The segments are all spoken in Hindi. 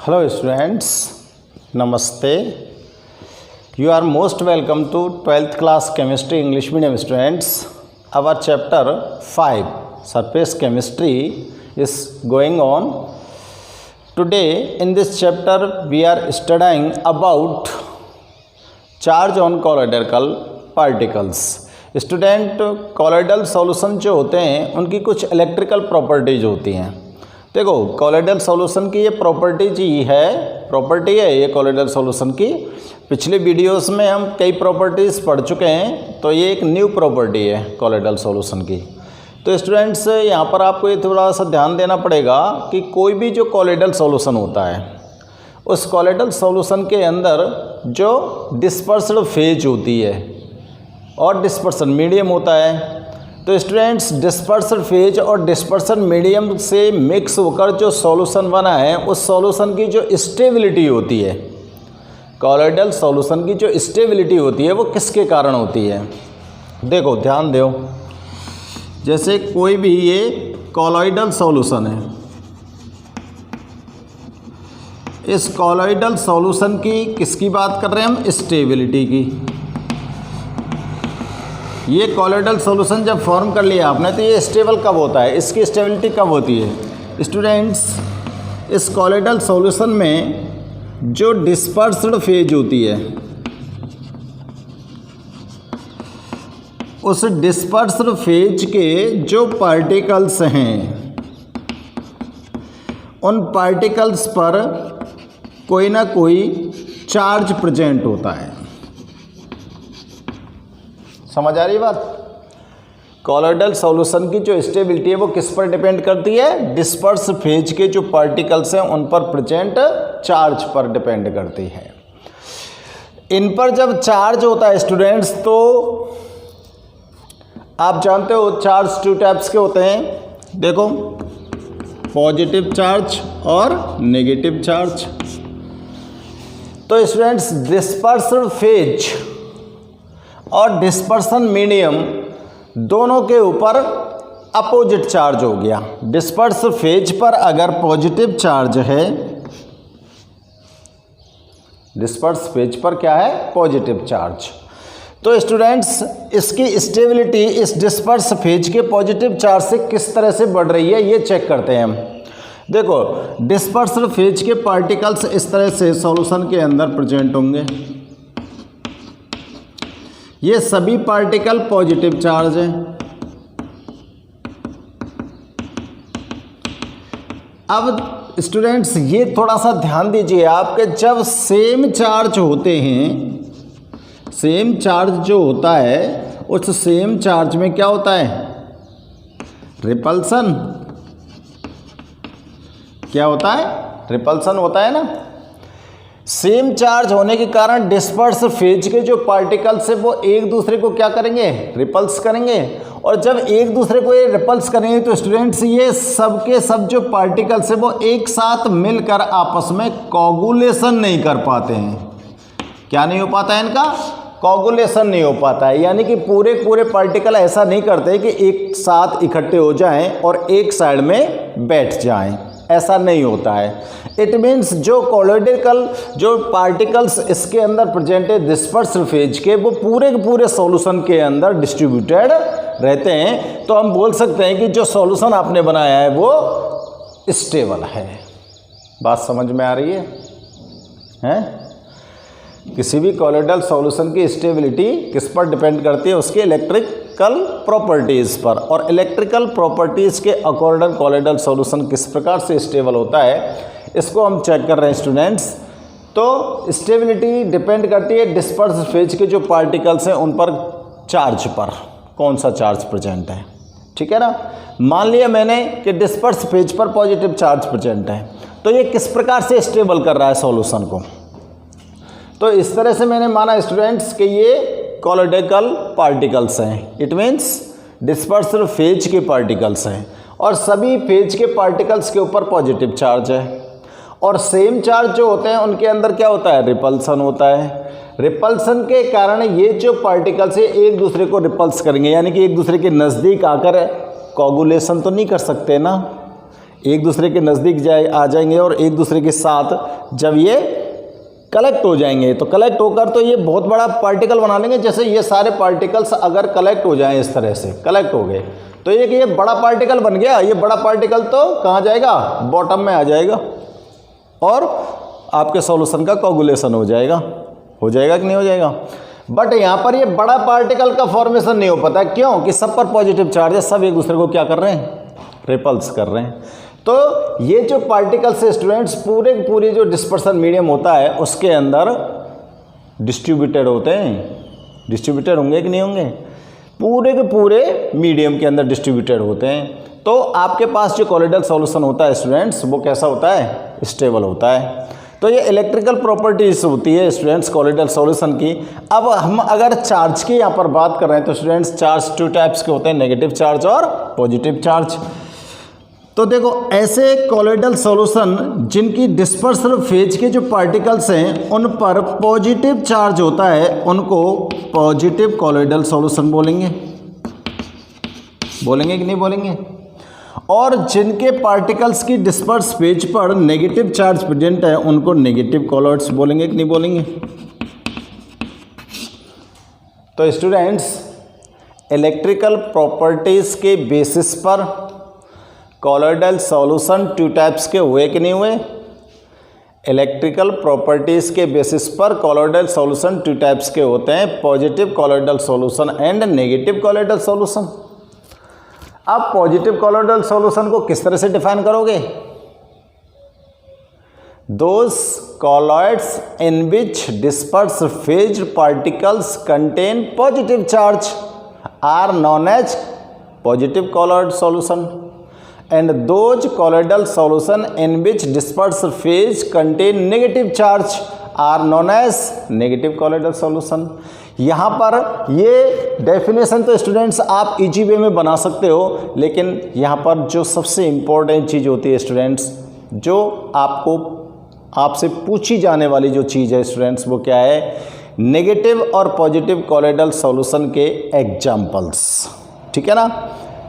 Hello students, Namaste. You are most welcome to 12th class chemistry English medium students. Our chapter 5 surface chemistry is going on. Today in this chapter we are studying about charge on colloidal particles. Student colloidal solution जो होते हैं उनकी कुछ इलेक्ट्रिकल प्रॉपर्टीज होती हैं। देखो कॉलोइडल सॉल्यूशन की ये प्रॉपर्टी है ये कॉलोइडल सॉल्यूशन की। पिछले वीडियोस में हम कई प्रॉपर्टीज़ पढ़ चुके हैं, तो ये एक न्यू प्रॉपर्टी है कॉलोइडल सॉल्यूशन की। तो स्टूडेंट्स यहाँ पर आपको ये थोड़ा सा ध्यान देना पड़ेगा कि कोई भी जो कॉलोइडल सॉल्यूशन होता है उस कॉलोइडल सॉल्यूशन के अंदर जो डिस्पर्स्ड फेज होती है और डिस्पर्सन मीडियम होता है। तो स्टूडेंट्स डिस्पर्सन फेज और डिस्पर्सन मीडियम से मिक्स होकर जो सॉल्यूशन बना है उस सॉल्यूशन की जो स्टेबिलिटी होती है, कॉलोइडल सॉल्यूशन की जो स्टेबिलिटी होती है वो किसके कारण होती है। देखो ध्यान दो, जैसे कोई भी ये कॉलोइडल सॉल्यूशन है, इस कॉलोइडल सॉल्यूशन की किसकी बात कर रहे हैं हम, स्टेबिलिटी की। ये कॉलोइडल सॉल्यूशन जब फॉर्म कर लिया आपने तो ये स्टेबल कब होता है, इसकी स्टेबिलिटी कब होती है। स्टूडेंट्स इस कॉलोइडल सॉल्यूशन में जो डिस्पर्स्ड फेज होती है उस डिस्पर्स्ड फेज के जो पार्टिकल्स हैं उन पार्टिकल्स पर कोई ना कोई चार्ज प्रेजेंट होता है। समझ आ रही बात। कॉलोइडल सॉल्यूशन की जो स्टेबिलिटी है वो किस पर डिपेंड करती है, डिस्पर्स फेज के जो पार्टिकल्स हैं उन पर प्रेजेंट चार्ज पर डिपेंड करती है। इन पर जब चार्ज होता है स्टूडेंट्स, तो आप जानते हो चार्ज टू टाइप्स के होते हैं। देखो पॉजिटिव चार्ज और नेगेटिव चार्ज। तो स्टूडेंट्स डिस्पर्स्ड फेज और डिस्पर्सन मीडियम दोनों के ऊपर अपोजिट चार्ज हो गया। डिस्पर्स फेज पर अगर पॉजिटिव चार्ज है, डिस्पर्स फेज पर क्या है, पॉजिटिव चार्ज, तो स्टूडेंट्स इसकी स्टेबिलिटी इस डिस्पर्स फेज के पॉजिटिव चार्ज से किस तरह से बढ़ रही है ये चेक करते हैं हम। देखो डिस्पर्स्ड फेज के पार्टिकल्स इस तरह से सॉल्यूशन के अंदर प्रेजेंट होंगे। ये सभी पार्टिकल पॉजिटिव चार्ज हैं। अब स्टूडेंट्स ये थोड़ा सा ध्यान दीजिए आपके, जब सेम चार्ज होते हैं, सेम चार्ज जो होता है उस सेम चार्ज में क्या होता है, रिपल्सन। क्या होता है, रिपल्सन होता है ना। सेम चार्ज होने के कारण डिस्पर्स फेज के जो पार्टिकल्स है वो एक दूसरे को क्या करेंगे, रिपल्स करेंगे। और जब एक दूसरे को ये रिपल्स करेंगे तो स्टूडेंट्स ये सब के सब जो पार्टिकल्स है वो एक साथ मिलकर आपस में कोगुलेशन नहीं कर पाते हैं। क्या नहीं हो पाता है इनका, कोगुलेशन नहीं हो पाता है। यानी कि पूरे पार्टिकल ऐसा नहीं करते कि एक साथ इकट्ठे हो जाएं और एक साइड में बैठ जाएं, ऐसा नहीं होता है। इट मीन्स जो कॉलोइडल जो पार्टिकल्स इसके अंदर प्रेजेंट है डिस्पर्स्ड फेज के, वो पूरे सॉल्यूशन के अंदर डिस्ट्रीब्यूटेड रहते हैं। तो हम बोल सकते हैं कि जो सॉल्यूशन आपने बनाया है वो स्टेबल है। बात समझ में आ रही है? किसी भी कॉलोइडल सॉल्यूशन की स्टेबिलिटी किस पर डिपेंड करती है, उसके इलेक्ट्रिकल प्रॉपर्टीज़ पर। और इलेक्ट्रिकल प्रॉपर्टीज़ के अकॉर्डिंग कॉलोइडल सॉल्यूशन किस प्रकार से स्टेबल होता है इसको हम चेक कर रहे हैं स्टूडेंट्स। तो स्टेबिलिटी डिपेंड करती है डिस्पर्स फेज के जो पार्टिकल्स हैं उन पर चार्ज पर, कौन सा चार्ज प्रेजेंट है। ठीक है ना। मान लिया मैंने कि डिस्पर्स फेज पर पॉजिटिव चार्ज प्रेजेंट है, तो ये किस प्रकार से स्टेबल कर रहा है सॉल्यूशन को। तो इस तरह से मैंने माना स्टूडेंट्स कि ये कॉलोइडल पार्टिकल्स हैं, इट मीन्स डिस्पर्स्ड फेज के पार्टिकल्स हैं और सभी फेज के पार्टिकल्स के ऊपर पॉजिटिव चार्ज है। और सेम चार्ज जो होते हैं उनके अंदर क्या होता है, रिपल्सन होता है। रिपल्सन के कारण ये जो पार्टिकल्स है एक दूसरे को रिपल्स करेंगे, यानी कि एक दूसरे के नज़दीक आकर कोगुलेशन तो नहीं कर सकते ना, एक दूसरे के नज़दीक आ जाएंगे और एक दूसरे के साथ जब ये कलेक्ट हो जाएंगे तो कलेक्ट होकर तो ये बहुत बड़ा पार्टिकल बना लेंगे। जैसे ये सारे पार्टिकल्स अगर कलेक्ट हो जाएं, इस तरह से कलेक्ट हो गए तो ये बड़ा पार्टिकल बन गया। ये बड़ा पार्टिकल तो कहाँ जाएगा, बॉटम में आ जाएगा और आपके सॉल्यूशन का कोगुलेशन हो जाएगा कि नहीं हो जाएगा। बट यहाँ पर ये बड़ा पार्टिकल का फॉर्मेशन नहीं हो पाता। क्यों? कि सब पर पॉजिटिव चार्ज है, सब एक दूसरे को क्या कर रहे हैं, रिपल्स कर रहे हैं। तो ये जो पार्टिकल्स से स्टूडेंट्स पूरे जो डिस्पर्सन मीडियम होता है उसके अंदर डिस्ट्रीब्यूटेड होते हैं। डिस्ट्रीब्यूटेड होंगे कि नहीं होंगे? पूरे के पूरे मीडियम के अंदर डिस्ट्रीब्यूटेड होते हैं। तो आपके पास जो कॉलोइडल सॉल्यूशन होता है स्टूडेंट्स वो कैसा होता है, स्टेबल होता है। तो ये इलेक्ट्रिकल प्रॉपर्टीज होती है स्टूडेंट्स कॉलोइडल सॉल्यूशन की। अब हम अगर चार्ज की यहाँ पर बात कर रहे हैं तो स्टूडेंट्स चार्ज 2 टाइप्स के होते हैं, नेगेटिव चार्ज और पॉजिटिव चार्ज। तो देखो ऐसे कॉलोइडल सॉल्यूशन जिनकी डिस्पर्सल फेज के जो पार्टिकल्स हैं उन पर पॉजिटिव चार्ज होता है उनको पॉजिटिव कॉलोइडल सॉल्यूशन बोलेंगे कि नहीं बोलेंगे? और जिनके पार्टिकल्स की डिस्पर्स फेज पर नेगेटिव चार्ज प्रेजेंट है उनको नेगेटिव कॉलोइड्स बोलेंगे कि नहीं बोलेंगे? तो स्टूडेंट्स इलेक्ट्रिकल प्रॉपर्टीज के बेसिस पर कॉलोइडल सॉल्यूशन 2 टाइप्स के हुए कि नहीं हुए? इलेक्ट्रिकल प्रॉपर्टीज के बेसिस पर कॉलोइडल सॉल्यूशन 2 टाइप्स के होते हैं, positive colloidal solution and negative colloidal solution. अब पॉजिटिव कॉलोइडल सॉल्यूशन को किस तरह से डिफाइन करोगे? Those colloids in which disperse phased particles contain positive charge are known as positive colloid solution and those colloidal solution in which dispersed phase contain negative charge are known as negative colloidal solution। यहाँ पर ये डेफिनेशन तो स्टूडेंट्स आप इजी वे में बना सकते हो, लेकिन यहाँ पर जो सबसे इम्पोर्टेंट चीज़ होती है स्टूडेंट्स, जो आपसे पूछी जाने वाली जो चीज़ है स्टूडेंट्स वो क्या है? नेगेटिव और पॉजिटिव कॉलोइडल सॉल्यूशन के एग्जाम्पल्स। ठीक है ना,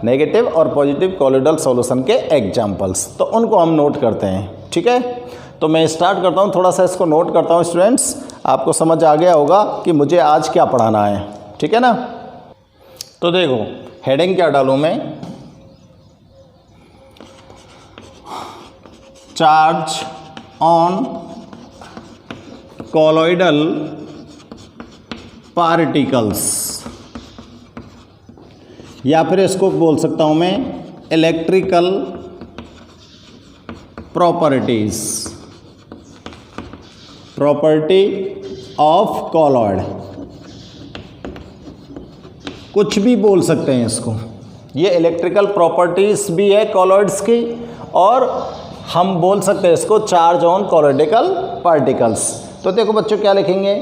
नेगेटिव और पॉजिटिव कॉलोइडल सॉल्यूशन के एग्जाम्पल्स, तो उनको हम नोट करते हैं। ठीक है, तो मैं स्टार्ट करता हूँ, थोड़ा सा इसको नोट करता हूँ स्टूडेंट्स, आपको समझ आ गया होगा कि मुझे आज क्या पढ़ाना है। ठीक है ना, तो देखो हेडिंग क्या डालूँ मैं? चार्ज ऑन कॉलोइडल पार्टिकल्स, या फिर इसको बोल सकता हूं मैं electrical properties, property of colloid, कुछ भी बोल सकते हैं इसको। ये इलेक्ट्रिकल प्रॉपर्टीज भी है कॉलोइड्स की, और हम बोल सकते हैं इसको चार्ज ऑन कॉलोइडल पार्टिकल्स। तो देखो बच्चों क्या लिखेंगे?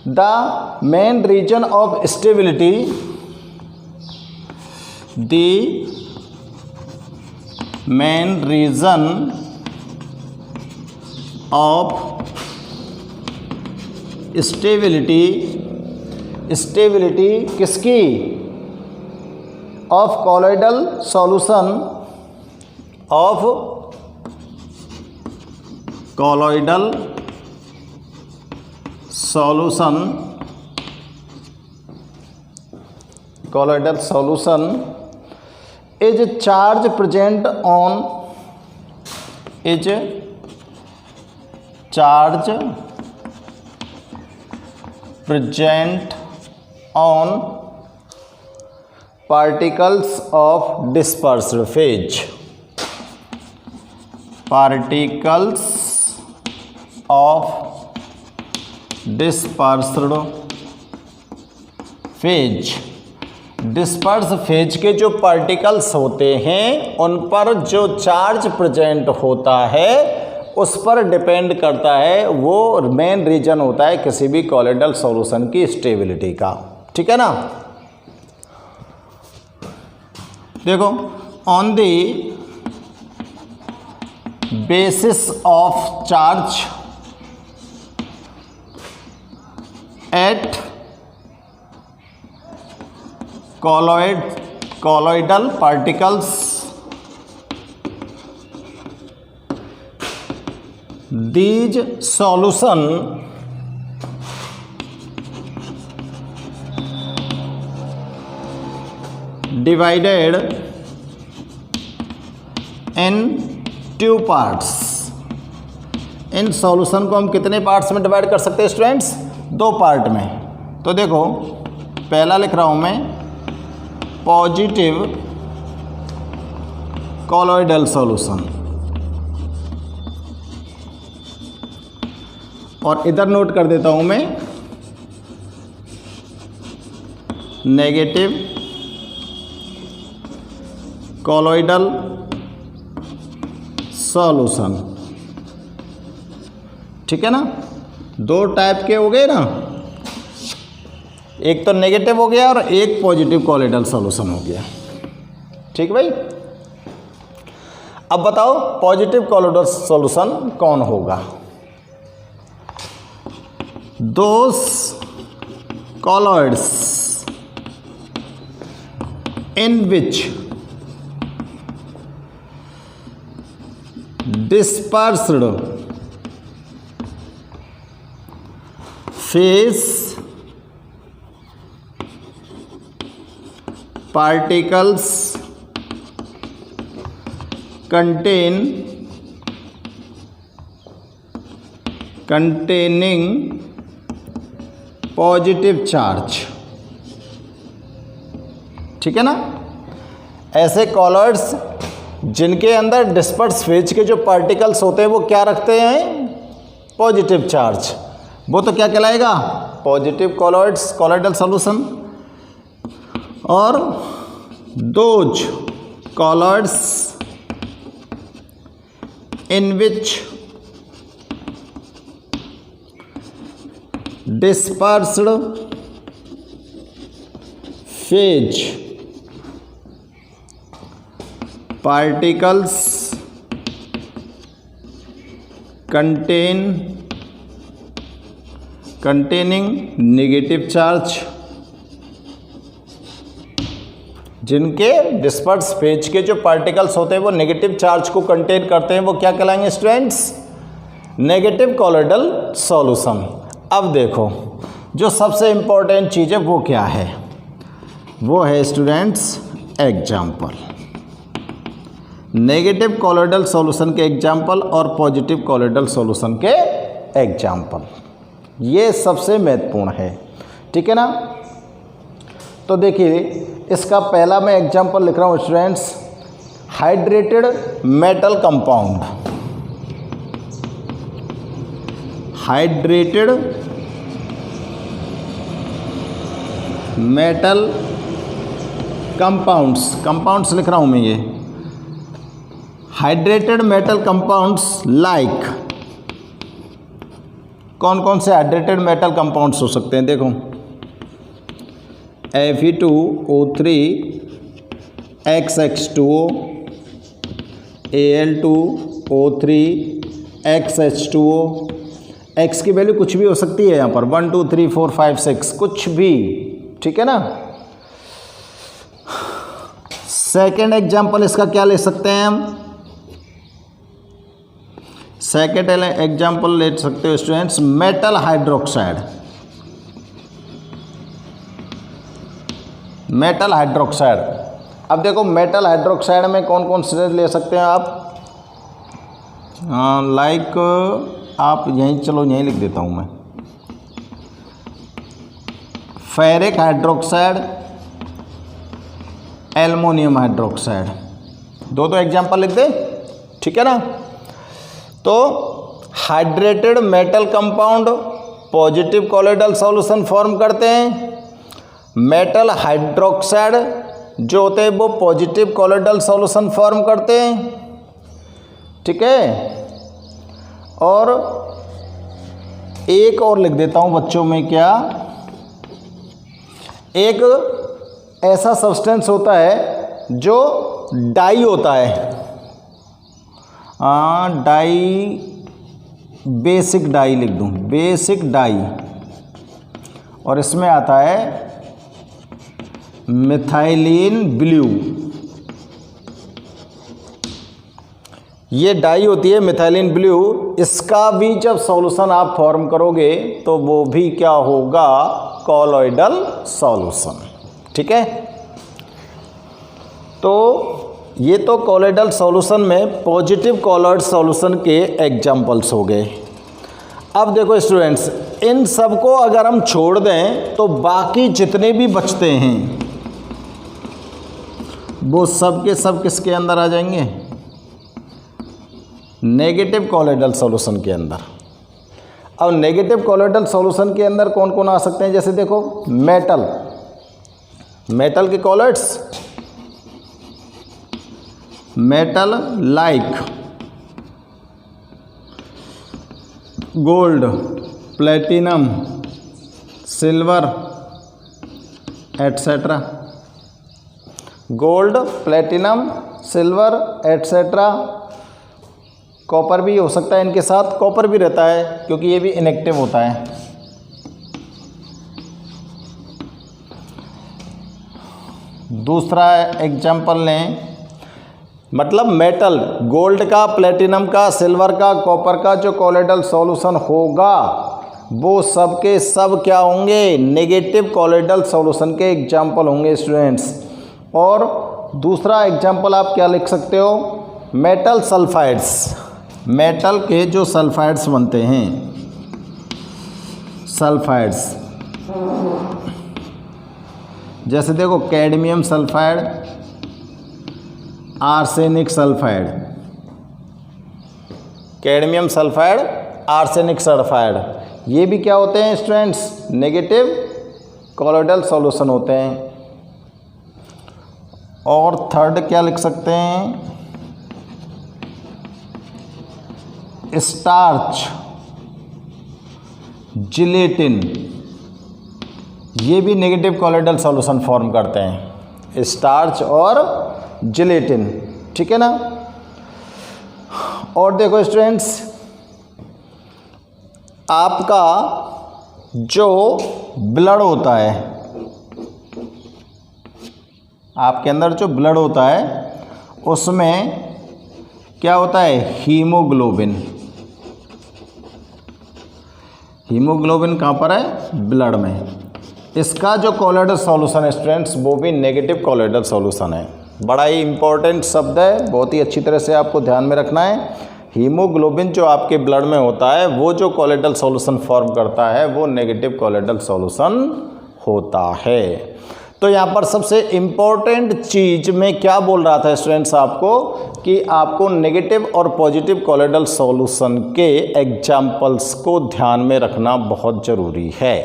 The main reason of stability, the main reason of stability किसकी? of colloidal solution, of colloidal solution is charge present on particles of dispersed phase, particles of dispersed phase। Disperse phase के जो पार्टिकल्स होते हैं उन पर जो चार्ज प्रेजेंट होता है उस पर डिपेंड करता है, वो मेन रीजन होता है किसी भी कॉलोइडल सॉल्यूशन की स्टेबिलिटी का। ठीक है ना, देखो on the basis of charge at colloidal particles these solution divided in two parts। In solution को हम कितने पार्ट्स में डिवाइड कर सकते हैं स्टूडेंट्स? दो पार्ट में। तो देखो पहला लिख रहा हूं मैं पॉजिटिव कॉलॉइडल सॉल्यूशन, और इधर नोट कर देता हूं मैं नेगेटिव कॉलॉइडल सॉल्यूशन। ठीक है ना, दो टाइप के हो गए ना, एक तो नेगेटिव हो गया और एक पॉजिटिव कॉलॉइडल सॉल्यूशन हो गया। ठीक भाई, अब बताओ पॉजिटिव कॉलॉइडल सॉल्यूशन कौन होगा? दोस colloids in which dispersed phase particles containing positive charge. ठीक है ना, ऐसे कॉलॉइड्स जिनके अंदर डिस्पर्स फेज के जो पार्टिकल्स होते हैं वो क्या रखते हैं? Positive charge. वो तो क्या कहलाएगा? Positive colloids, colloidal solution. और those colloids in which dispersed phase particles containing negative charge। जिनके डिस्पर्स फेज के जो पार्टिकल्स होते हैं वो नेगेटिव चार्ज को कंटेन करते हैं, वो क्या कहलाएंगे स्टूडेंट्स? Negative colloidal solution. अब देखो जो सबसे इम्पोर्टेंट चीज़ है वो क्या है? वो है students example. Negative colloidal solution के एग्जाम्पल और पॉजिटिव कॉलॉइडल सॉल्यूशन के एग्जाम्पल, ये सबसे महत्वपूर्ण है। ठीक है ना, तो देखिए इसका पहला मैं एग्जाम्पल लिख रहा हूँ students, hydrated metal compound. Hydrated metal compounds लिख रहा हूं मैं ये। हाइड्रेटेड मेटल कंपाउंड्स लाइक, कौन कौन से हाइड्रेटेड मेटल कंपाउंड्स हो सकते हैं? देखो Fe2O3 XH2O, Al2O3 XH2O। X की वैल्यू कुछ भी हो सकती है यहाँ पर, 1 2 3 4 5 6 कुछ भी। ठीक है ना। सेकेंड एग्जाम्पल इसका क्या ले सकते हैं हम? सेकेंड एग्जाम्पल ले सकते हो students metal hydroxide. Metal hydroxide, अब देखो मेटल हाइड्रोक्साइड में कौन कौन से ले सकते हैं आप? लाइक आप यहीं, चलो यहीं लिख देता हूँ मैं, फेरिक हाइड्रोक्साइड, एल्युमिनियम हाइड्रोक्साइड, दो एग्जाम्पल लिख दे। ठीक है ना, तो hydrated metal compound positive colloidal solution form करते हैं। मेटल हाइड्रोक्साइड जो होते हैं वो पॉजिटिव कॉलॉइडल सॉल्यूशन फॉर्म करते हैं। ठीक है, और एक और लिख देता हूं बच्चों में, क्या एक ऐसा सब्सटेंस होता है जो डाई होता है, डाई, बेसिक डाई लिख दूं, बेसिक डाई, और इसमें आता है मिथाइलिन ब्लू। ये डाई होती है मिथाइलिन ब्लू, इसका भी जब सॉल्यूशन आप फॉर्म करोगे तो वो भी क्या होगा, कॉलॉइडल सॉल्यूशन। ठीक है, तो ये तो कॉलॉइडल सॉल्यूशन में पॉजिटिव कॉलॉइड सॉल्यूशन के एग्जाम्पल्स हो गए। अब देखो स्टूडेंट्स, इन सबको अगर हम छोड़ दें तो बाकी जितने भी बचते हैं वो सब के सब किसके अंदर आ जाएंगे, नेगेटिव कॉलॉइडल सॉल्यूशन के अंदर। अब नेगेटिव कॉलॉइडल सॉल्यूशन के अंदर कौन कौन आ सकते हैं, जैसे देखो मेटल, मेटल के colloids, metal like gold, platinum, silver etcetera, gold, platinum, silver etcetera. Copper भी हो सकता है इनके साथ, कॉपर भी रहता है क्योंकि ये भी इनएक्टिव होता है। दूसरा एग्जाम्पल लें, मतलब मेटल, गोल्ड का, प्लेटिनम का, सिल्वर का, कॉपर का जो कॉलॉइडल सॉल्यूशन होगा वो सब के सब क्या होंगे, नेगेटिव कॉलॉइडल सॉल्यूशन के एग्जाम्पल होंगे स्टूडेंट्स। और दूसरा एग्जाम्पल आप क्या लिख सकते हो, मेटल सल्फाइड्स, मेटल के जो सल्फाइड्स बनते हैं, सल्फाइड्स, जैसे देखो cadmium sulphide, arsenic sulphide, cadmium sulphide, arsenic sulphide, ये भी क्या होते हैं स्टूडेंट्स, नेगेटिव कॉलॉइडल सॉल्यूशन होते हैं। और थर्ड क्या लिख सकते हैं, स्टार्च, जिलेटिन, ये भी नेगेटिव कॉलॉइडल सॉल्यूशन फॉर्म करते हैं, स्टार्च और जिलेटिन। ठीक है ना। और देखो स्टूडेंट्स, आपका जो ब्लड होता है, आपके अंदर जो ब्लड होता है उसमें क्या होता है, हीमोग्लोबिन। हीमोग्लोबिन कहाँ पर है, ब्लड में। इसका जो कॉलॉइडल सॉल्यूशन है स्टूडेंट्स वो भी नेगेटिव कॉलॉइडल सॉल्यूशन है। बड़ा ही इंपॉर्टेंट शब्द है, बहुत ही अच्छी तरह से आपको ध्यान में रखना है। हीमोग्लोबिन जो आपके ब्लड में होता है वो जो कॉलॉइडल सॉल्यूशन फॉर्म करता है वो नेगेटिव कॉलॉइडल सॉल्यूशन होता है। तो यहाँ पर सबसे इम्पॉर्टेंट चीज़ मैं क्या बोल रहा था स्टूडेंट्स आपको, कि आपको नेगेटिव और पॉजिटिव कॉलॉइडल सॉल्यूशन के एग्जाम्पल्स को ध्यान में रखना बहुत ज़रूरी है।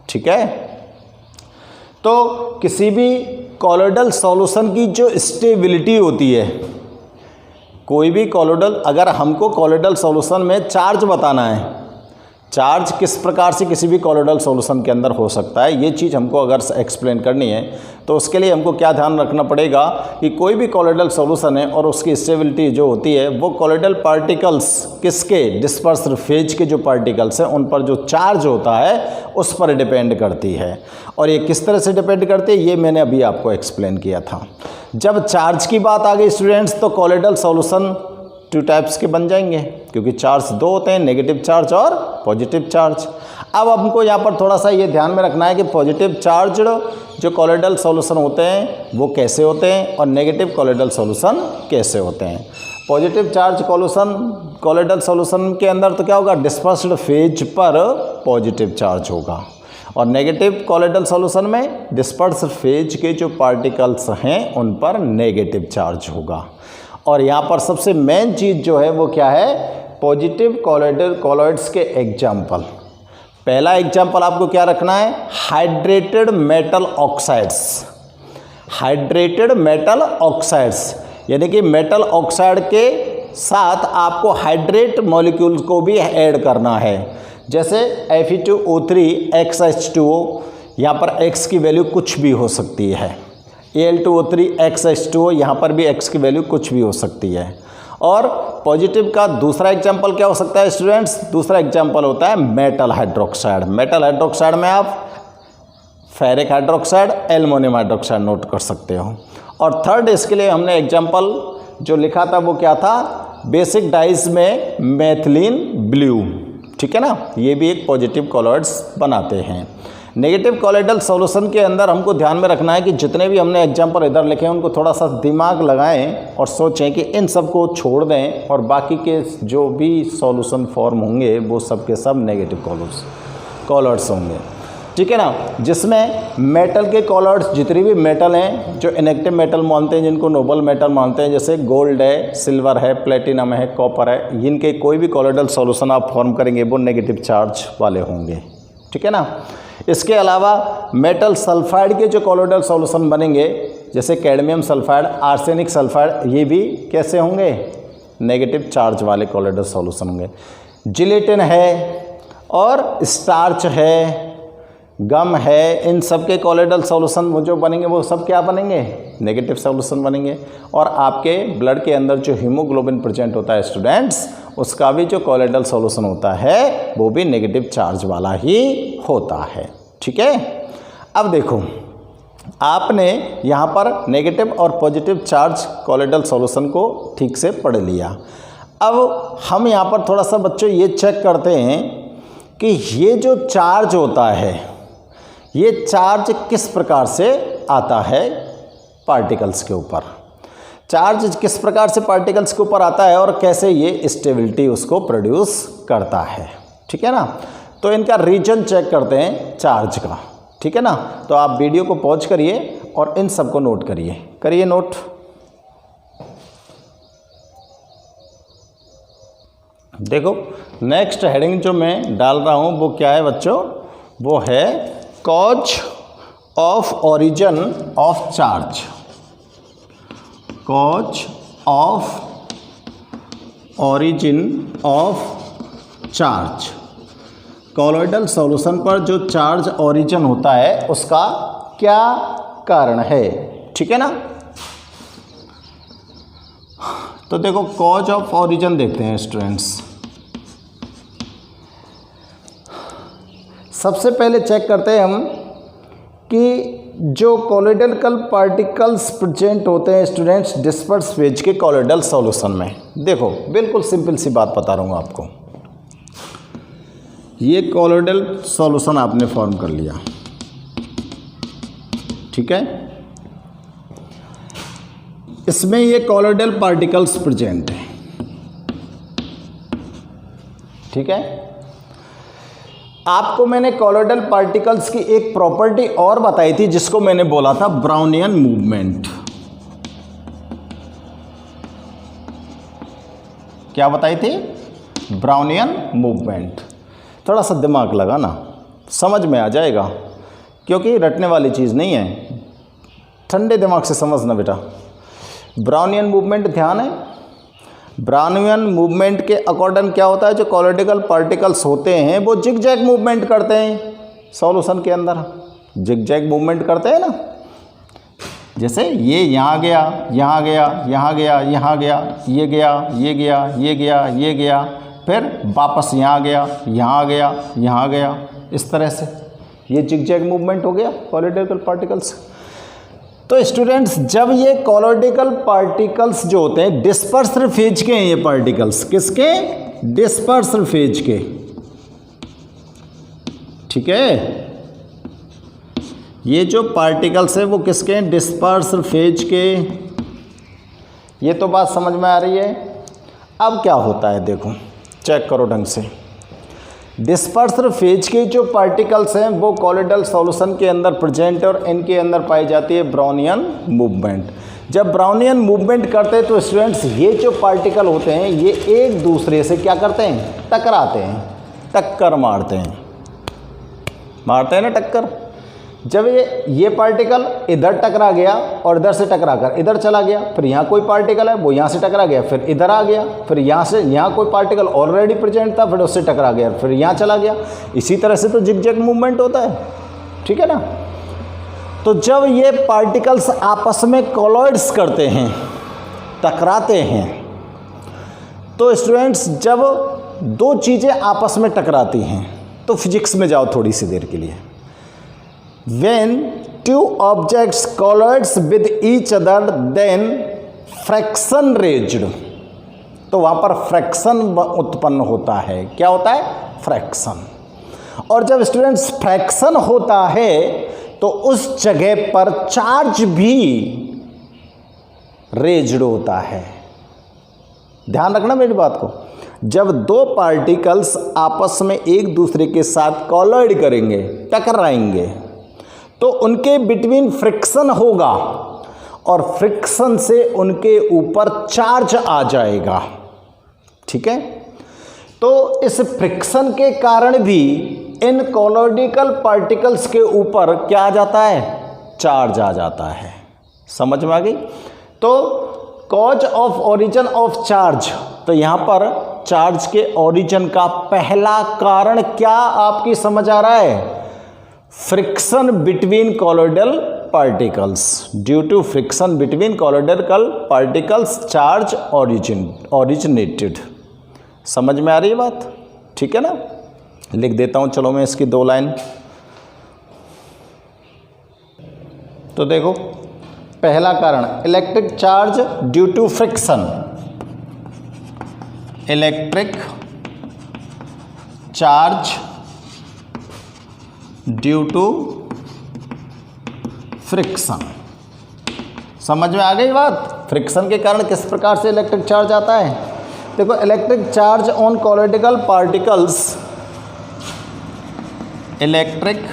ठीक है, तो किसी भी कॉलॉइडल सॉल्यूशन की जो स्टेबिलिटी होती है, कोई भी कॉलॉइडल, अगर हमको कॉलॉइडल सॉल्यूशन में चार्ज बताना है, चार्ज किस प्रकार से किसी भी कॉलॉइडल सॉल्यूशन के अंदर हो सकता है, ये चीज़ हमको अगर एक्सप्लेन करनी है तो उसके लिए हमको क्या ध्यान रखना पड़ेगा कि कोई भी कॉलॉइडल सॉल्यूशन है और उसकी स्टेबिलिटी जो होती है वो कॉलॉइडल पार्टिकल्स किसके, डिस्पर्स्ड फेज के जो पार्टिकल्स हैं उन पर जो चार्ज होता है उस पर डिपेंड करती है। और ये किस तरह से डिपेंड करती है ये मैंने अभी आपको एक्सप्लेन किया था। जब चार्ज की बात आ गई स्टूडेंट्स तो कॉलॉइडल सॉल्यूशन टू टाइप्स के बन जाएंगे, क्योंकि चार्ज दो होते हैं, नेगेटिव चार्ज और पॉजिटिव चार्ज। अब हमको यहाँ पर थोड़ा सा ये ध्यान में रखना है कि पॉजिटिव चार्ज जो कॉलॉइडल सॉल्यूशन होते हैं वो कैसे होते हैं और नेगेटिव कॉलॉइडल सॉल्यूशन कैसे होते हैं। पॉजिटिव चार्ज कॉलॉइडल सॉल्यूशन के अंदर तो क्या होगा, डिस्पर्स्ड फेज पर पॉजिटिव चार्ज होगा, और नेगेटिव कॉलॉइडल सॉल्यूशन में डिस्पर्स्ड फेज के जो पार्टिकल्स हैं उन पर नेगेटिव चार्ज होगा। और यहाँ पर सबसे मेन चीज़ जो है वो क्या है, पॉजिटिव कॉलॉइड्स के एग्जाम्पल। पहला एग्जाम्पल आपको क्या रखना है, hydrated metal oxides. Hydrated metal oxides यानी कि मेटल ऑक्साइड के साथ आपको हाइड्रेट मॉलिक्यूल्स को भी ऐड करना है। जैसे Fe2O3 XH2O, यहाँ पर X की वैल्यू कुछ भी हो सकती है। Al2O3 XH2O, यहाँ पर भी X की वैल्यू कुछ भी हो सकती है। और पॉजिटिव का दूसरा एग्जाम्पल क्या हो सकता है स्टूडेंट्स, दूसरा एग्जाम्पल होता है मेटल हाइड्रोक्साइड। मेटल हाइड्रोक्साइड में आप ferric hydroxide, aluminium hydroxide note कर सकते हो। और थर्ड इसके लिए हमने एग्जाम्पल जो लिखा था वो क्या था, बेसिक डाइज में मेथिलीन ब्लू, ठीक है ना, ये भी एक पॉजिटिव कॉलॉइड्स बनाते हैं। नेगेटिव कॉलॉइडल सॉल्यूशन के अंदर हमको ध्यान में रखना है कि जितने भी हमने एग्जाम्पल इधर लिखे हैं उनको थोड़ा सा दिमाग लगाएं और सोचें कि इन सब को छोड़ दें और बाकी के जो भी सॉल्यूशन फॉर्म होंगे वो सब के सब नेगेटिव कॉलॉइड्स होंगे, ठीक है ना। जिसमें मेटल के कॉलॉइड्स जितनी भी मेटल हैं जो इनएक्टिव मेटल मानते हैं, जिनको नोबल मेटल मानते हैं, जैसे गोल्ड है, सिल्वर है, प्लेटिनम है, कॉपर है, इनके कोई भी कॉलॉइडल सॉल्यूशन आप फॉर्म करेंगे वो नेगेटिव चार्ज वाले होंगे, ठीक है ना। इसके अलावा मेटल सल्फाइड के जो कॉलॉइडल सॉल्यूशन बनेंगे जैसे कैडमियम सल्फाइड, आर्सेनिक सल्फाइड, ये भी कैसे होंगे, नेगेटिव चार्ज वाले कॉलॉइडल सॉल्यूशन होंगे। जिलेटिन है और स्टार्च है, गम है, इन सब के कॉलॉइडल सॉल्यूशन वो जो बनेंगे वो सब क्या बनेंगे, नेगेटिव सॉल्यूशन बनेंगे। और आपके ब्लड के अंदर जो हीमोग्लोबिन प्रेजेंट होता है स्टूडेंट्स, उसका भी जो कॉलॉइडल सॉल्यूशन होता है वो भी नेगेटिव चार्ज वाला ही होता है, ठीक है। अब देखो आपने यहाँ पर नेगेटिव और पॉजिटिव चार्ज कॉलॉइडल सॉल्यूशन को ठीक से पढ़ लिया। अब हम यहाँ पर थोड़ा सा बच्चों ये चेक करते हैं कि ये जो चार्ज होता है ये चार्ज किस प्रकार से आता है पार्टिकल्स के ऊपर, चार्ज किस प्रकार से पार्टिकल्स के ऊपर आता है और कैसे ये स्टेबिलिटी उसको प्रोड्यूस करता है, ठीक है ना। तो इनका रीजन चेक करते हैं चार्ज का, ठीक है ना। तो आप वीडियो को पॉज करिए और इन सब को नोट करिए नोट। देखो नेक्स्ट हेडिंग जो मैं डाल रहा हूँ वो क्या है बच्चों, वो है cause of origin of charge, cause of origin of charge. Colloidal solution पर जो चार्ज ओरिजिन होता है उसका क्या कारण है, ठीक है ना। तो देखो कॉज ऑफ ओरिजिन देखते हैं स्टूडेंट्स। सबसे पहले चेक करते हैं हम कि जो कॉलॉइडल पार्टिकल्स प्रेजेंट होते हैं स्टूडेंट्स डिस्पर्स फेज के कॉलॉइडल सॉल्यूशन में। देखो बिल्कुल सिंपल सी बात बता रहा हूँ आपको, ये कॉलॉइडल सॉल्यूशन आपने फॉर्म कर लिया, ठीक है। इसमें ये कॉलॉइडल पार्टिकल्स प्रेजेंट है, ठीक है। आपको मैंने कॉलॉइडल पार्टिकल्स की एक प्रॉपर्टी और बताई थी जिसको मैंने बोला था ब्राउनियन मूवमेंट। क्या बताई थी, ब्राउनियन मूवमेंट। थोड़ा सा दिमाग लगाना, समझ में आ जाएगा, क्योंकि रटने वाली चीज़ नहीं है, ठंडे दिमाग से समझना बेटा। ब्राउनियन मूवमेंट ध्यान है, ब्राउनियन मूवमेंट के अकॉर्डिंग क्या होता है, जो कॉलॉइडल पार्टिकल्स होते हैं वो जिगजैग मूवमेंट करते हैं सॉल्यूशन के अंदर, जिगजैग मूवमेंट करते हैं ना। जैसे ये यहाँ गया, यहाँ गया, यहाँ गया, यहाँ गया, ये गया, ये गया, ये गया, ये गया, फिर वापस यहाँ गया, यहाँ गया, यहाँ गया, इस तरह से ये जिगजैग मूवमेंट हो गया कॉलॉइडल पार्टिकल्स। तो स्टूडेंट्स जब ये कॉलॉइडल पार्टिकल्स जो होते हैं डिस्पर्स्ड फेज के हैं, ये पार्टिकल्स किसके, डिस्पर्स्ड फेज के, ठीक है। ये जो पार्टिकल्स है वो किसके हैं, डिस्पर्स्ड फेज के। ये तो बात समझ में आ रही है। अब क्या होता है देखो, चेक करो ढंग से। डिस्पर्स्ड फेज के जो पार्टिकल्स हैं वो कॉलॉइडल सॉल्यूशन के अंदर प्रेजेंट है और इनके अंदर पाई जाती है ब्राउनियन मूवमेंट। जब ब्राउनियन मूवमेंट करते हैं तो स्टूडेंट्स ये जो पार्टिकल होते हैं ये एक दूसरे से क्या करते हैं, टकराते हैं, टक्कर मारते हैं ना टक्कर। जब ये पार्टिकल इधर टकरा गया और इधर से टकरा कर इधर चला गया, फिर यहाँ कोई पार्टिकल है वो यहाँ से टकरा गया, फिर इधर आ गया, फिर यहाँ से यहाँ कोई पार्टिकल ऑलरेडी प्रेजेंट था फिर उससे टकरा गया, फिर यहाँ चला गया। इसी तरह से तो जिगजैग मूवमेंट होता है, ठीक है ना। तो जब ये पार्टिकल्स आपस में कॉलॉइड्स करते हैं, टकराते हैं, तो स्टूडेंट्स जब दो चीज़ें आपस में टकराती हैं तो फिजिक्स में जाओ थोड़ी सी देर के लिए। When two objects collides with each other, then friction raised, तो वहाँ पर फ्रैक्शन उत्पन्न होता है। क्या होता है? फ्रैक्शन। और जब स्टूडेंट्स फ्रैक्शन होता है तो उस जगह पर चार्ज भी रेज्ड होता है। ध्यान रखना मेरी बात को। जब दो पार्टिकल्स आपस में एक दूसरे के साथ कोलाइड करेंगे, टकराएंगे, तो उनके बिटवीन फ्रिक्शन होगा और फ्रिक्शन से उनके ऊपर चार्ज आ जाएगा। ठीक है? तो इस फ्रिक्शन के कारण भी इन कोलॉइडिकल पार्टिकल्स के ऊपर क्या आ जाता है? चार्ज आ जाता है। समझ में आ गई? तो cause of origin of charge, तो यहाँ पर चार्ज के ओरिजिन का पहला कारण क्या आपकी समझ आ रहा है? Friction between colloidal particles. Due to friction between colloidal particles charge originated. समझ में आ रही है बात? ठीक है ना? लिख देता हूं, चलो मैं इसकी 2 लाइन। तो देखो, पहला कारण electric charge due to friction. Electric charge due to friction. समझ में आ गई बात? फ्रिक्शन के कारण किस प्रकार से इलेक्ट्रिक चार्ज आता है? देखो, electric charge on colloidal particles, electric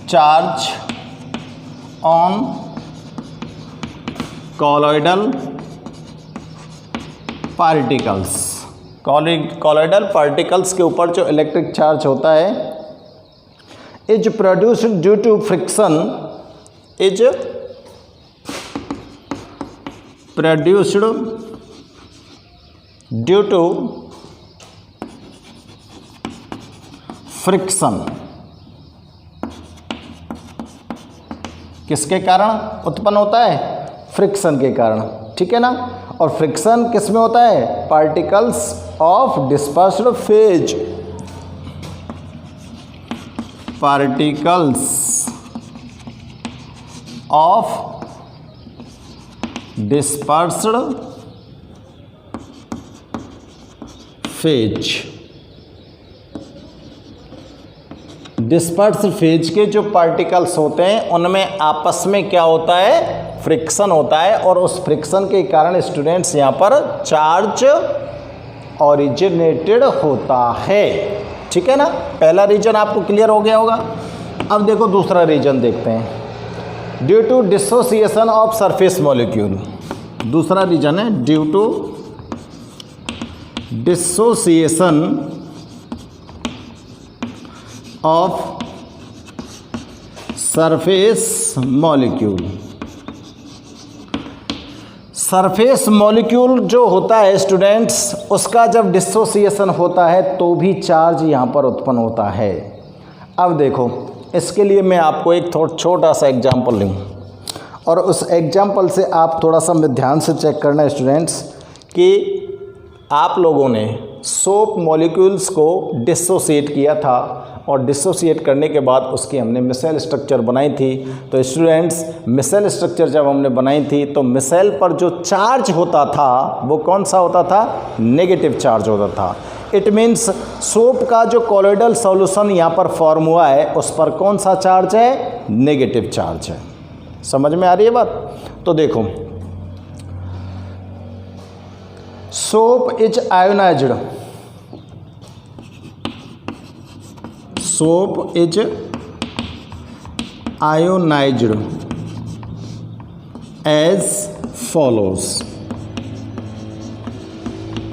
charge on colloidal particles, colloidal particles के ऊपर जो इलेक्ट्रिक चार्ज होता है is produced due to friction, is produced due to friction. किसके कारण उत्पन्न होता है? फ्रिक्शन के कारण। ठीक है ना? और फ्रिक्शन किस में होता है? Particles of dispersed phase, particles of dispersed phase. Dispersed phase के जो पार्टिकल्स होते हैं उनमें आपस में क्या होता है? फ्रिक्शन होता है, और उस फ्रिक्शन के कारण स्टूडेंट्स यहाँ पर चार्ज ओरिजिनेटेड होता है। ठीक है ना? पहला रीजन आपको क्लियर हो गया होगा। अब देखो दूसरा रीजन देखते हैं। Due to dissociation of surface molecule. दूसरा रीजन है due to dissociation of surface molecule. Surface molecule जो होता है स्टूडेंट्स, उसका जब डिसोसिएशन होता है तो भी चार्ज यहाँ पर उत्पन्न होता है। अब देखो, इसके लिए मैं आपको एक छोटा सा एग्जाम्पल लूँ, और उस एग्जाम्पल से आप थोड़ा सा ध्यान से चेक करना स्टूडेंट्स कि आप लोगों ने सोप मॉलिक्यूल्स को डिसोसिएट किया था, और डिसोसिएट करने के बाद उसकी हमने मिसेल स्ट्रक्चर बनाई थी। तो स्टूडेंट्स, मिसेल स्ट्रक्चर जब हमने बनाई थी तो मिसेल पर जो चार्ज होता था वो कौन सा होता था? नेगेटिव चार्ज होता था। इट मीन्स सोप का जो कोलॉइडल सॉल्यूशन यहाँ पर फॉर्म हुआ है उस पर कौन सा चार्ज है? नेगेटिव चार्ज है। समझ में आ रही है बात? तो देखो, soap is ionised, soap is ionised as follows.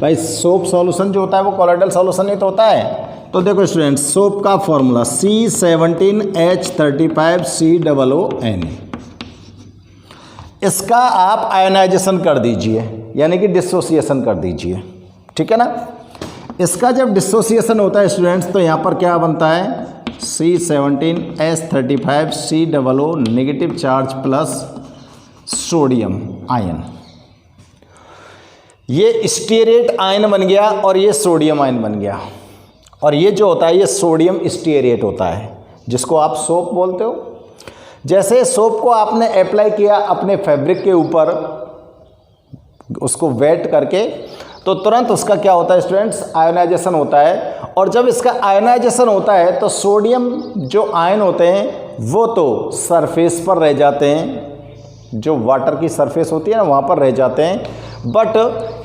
भाई सोप सॉल्यूशन जो होता है वो कोलॉइडल सॉल्यूशन नहीं तो होता है। तो देखो स्टूडेंट्स, सोप का फॉर्मूला C17H35COON। इसका आप आयोनाइजेशन कर दीजिए, यानी कि डिसोसिएशन कर दीजिए। ठीक है ना? इसका जब डिसोसिएशन होता है स्टूडेंट्स तो यहाँ पर क्या बनता है? C17H35COO negative charge plus sodium ion. ये स्टीयरेट आयन बन गया और ये सोडियम आयन बन गया, और ये जो होता है ये सोडियम स्टीयरेट होता है, जिसको आप सोप बोलते हो। जैसे सोप को आपने अप्लाई किया अपने फैब्रिक के ऊपर, उसको वेट करके, तो तुरंत उसका क्या होता है स्टूडेंट्स, आयोनाइजेशन होता है। और जब इसका आयोनाइजेशन होता है तो सोडियम जो आयन होते हैं वो तो सरफेस पर रह जाते हैं, जो वाटर की सरफेस होती है ना वहाँ पर रह जाते हैं। बट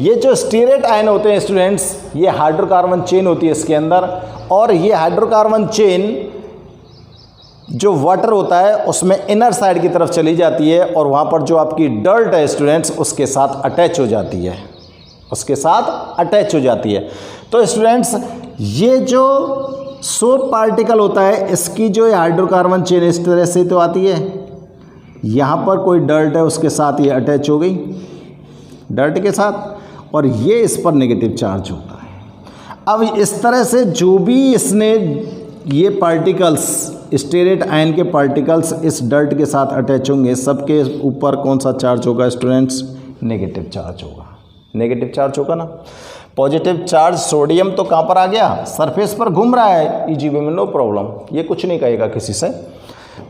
ये जो स्टीरेट आयन होते हैं स्टूडेंट्स, ये हाइड्रोकार्बन चेन होती है इसके अंदर, और ये हाइड्रोकार्बन चेन जो वाटर होता है उसमें इनर साइड की तरफ चली जाती है, और वहाँ पर जो आपकी डर्ट है स्टूडेंट्स उसके साथ अटैच हो जाती है, उसके साथ अटैच हो जाती है। तो स्टूडेंट्स ये जो सोप पार्टिकल होता है, इसकी जो हाइड्रोकार्बन चेन इस तरह से तो आती है, यहाँ पर कोई डर्ट है उसके साथ ये अटैच हो गई डर्ट के साथ, और ये इस पर नेगेटिव चार्ज होता है। अब इस तरह से जो भी इसने ये पार्टिकल्स, स्टीरेट आयन के पार्टिकल्स इस डर्ट के साथ अटैच होंगे, सबके ऊपर कौन सा चार्ज होगा स्टूडेंट्स, नेगेटिव चार्ज होगा। नेगेटिव चार्ज होगा ना। पॉजिटिव चार्ज सोडियम तो कहाँ पर आ गया, सरफेस पर घूम रहा है ईजीबी में, नो प्रॉब्लम, ये कुछ नहीं कहेगा किसी से।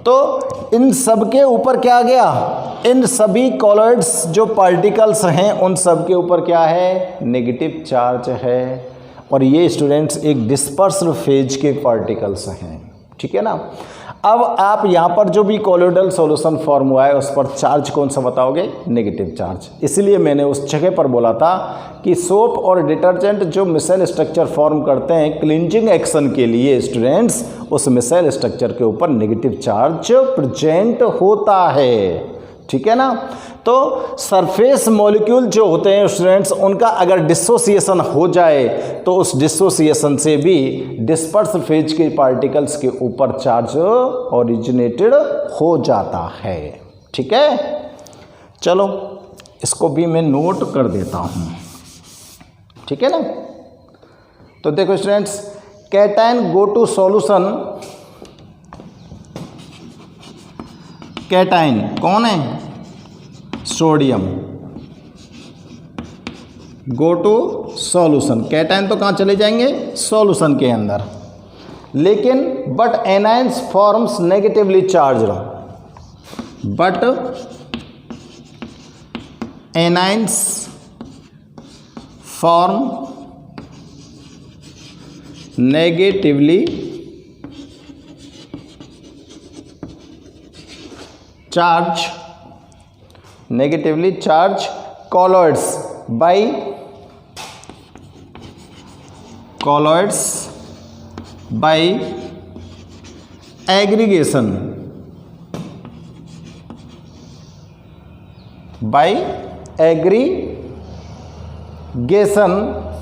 तो इन सब के ऊपर क्या आ गया, इन सभी कॉलॉइड्स जो पार्टिकल्स हैं उन सब के ऊपर क्या है, नेगेटिव चार्ज है। और ये स्टूडेंट्स एक डिस्पर्स्ड फेज के पार्टिकल्स हैं, ठीक है ना। अब आप यहाँ पर जो भी कोलोइडल सॉल्यूशन फॉर्म हुआ है उस पर चार्ज कौन सा बताओगे, नेगेटिव चार्ज। इसलिए मैंने उस जगह पर बोला था कि सोप और डिटर्जेंट जो मिसेल स्ट्रक्चर फॉर्म करते हैं क्लींजिंग एक्शन के लिए स्टूडेंट्स, उस मिसेल स्ट्रक्चर के ऊपर नेगेटिव चार्ज प्रेजेंट होता है, ठीक है ना। तो सरफेस मॉलिक्यूल जो होते हैं स्टूडेंट्स, उनका अगर डिसोसिएशन हो जाए तो उस डिसोसिएशन से भी डिस्पर्स फेज के पार्टिकल्स के ऊपर चार्ज ओरिजिनेटेड हो जाता है, ठीक है। चलो इसको भी मैं नोट कर देता हूँ, ठीक है ना। तो देखो students, cation go to solution, cation कौन है, sodium, go to solution, cation तो कहाँ चले जाएंगे, सॉल्यूशन के अंदर। लेकिन but anions forms negatively charged, but anions form negatively charge, negatively charged colloids by aggregation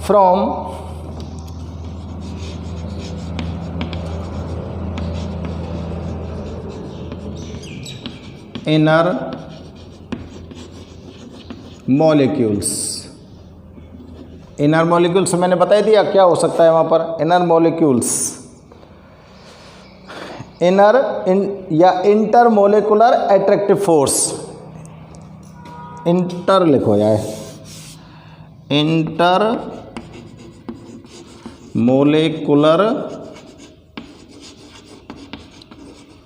from inner molecules. Inner molecules मैंने बता दिया क्या हो सकता है वहाँ पर, इनर मॉलिक्यूल्स, इनर या inter molecular attractive force, inter लिखो यार, inter molecular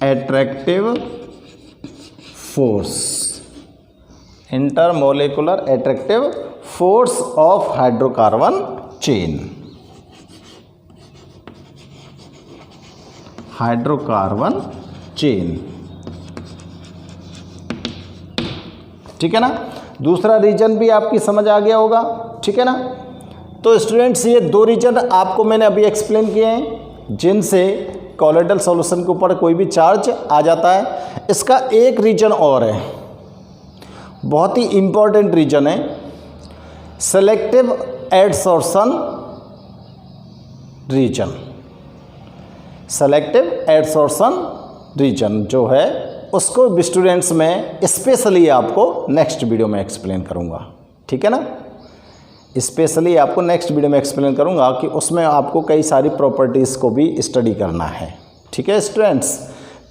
attractive force, intermolecular attractive force of hydrocarbon chain, hydrocarbon chain, ठीक है ना। दूसरा रीजन भी आपकी समझ आ गया होगा, ठीक है ना। तो स्टूडेंट्स ये दो रीजन आपको मैंने अभी एक्सप्लेन किए हैं जिनसे कोलोइडल सॉल्यूशन के ऊपर कोई भी चार्ज आ जाता है। इसका एक रीजन और है, बहुत ही इंपॉर्टेंट रीजन है, selective adsorption reason. Selective adsorption reason जो है उसको स्टूडेंट्स में स्पेशली आपको नेक्स्ट वीडियो में एक्सप्लेन करूंगा, ठीक है ना। स्पेशली आपको नेक्स्ट वीडियो में एक्सप्लेन करूंगा कि उसमें आपको कई सारी प्रॉपर्टीज़ को भी स्टडी करना है, ठीक है स्टूडेंट्स।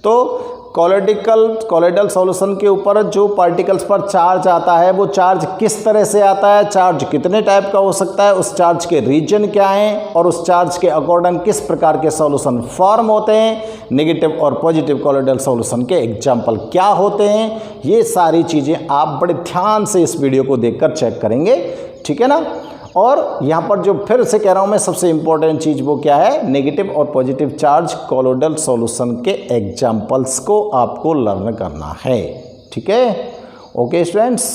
तो कॉलोइडल सॉल्यूशन के ऊपर जो पार्टिकल्स पर चार्ज आता है वो चार्ज किस तरह से आता है, चार्ज कितने टाइप का हो सकता है, उस चार्ज के रीजन क्या हैं और उस चार्ज के अकॉर्डिंग किस प्रकार के सॉल्यूशन फॉर्म होते हैं, नेगेटिव और पॉजिटिव कॉलोइडल सॉल्यूशन के एग्जाम्पल क्या होते हैं, ये सारी चीज़ें आप बड़े ध्यान से इस वीडियो को देखकर चेक करेंगे, ठीक है ना। और यहाँ पर जो फिर से कह रहा हूँ मैं, सबसे इंपॉर्टेंट चीज़ वो क्या है, नेगेटिव और पॉजिटिव चार्ज कॉलोइडल सॉल्यूशन के एग्जाम्पल्स को आपको लर्न करना है, ठीक है। Okay students.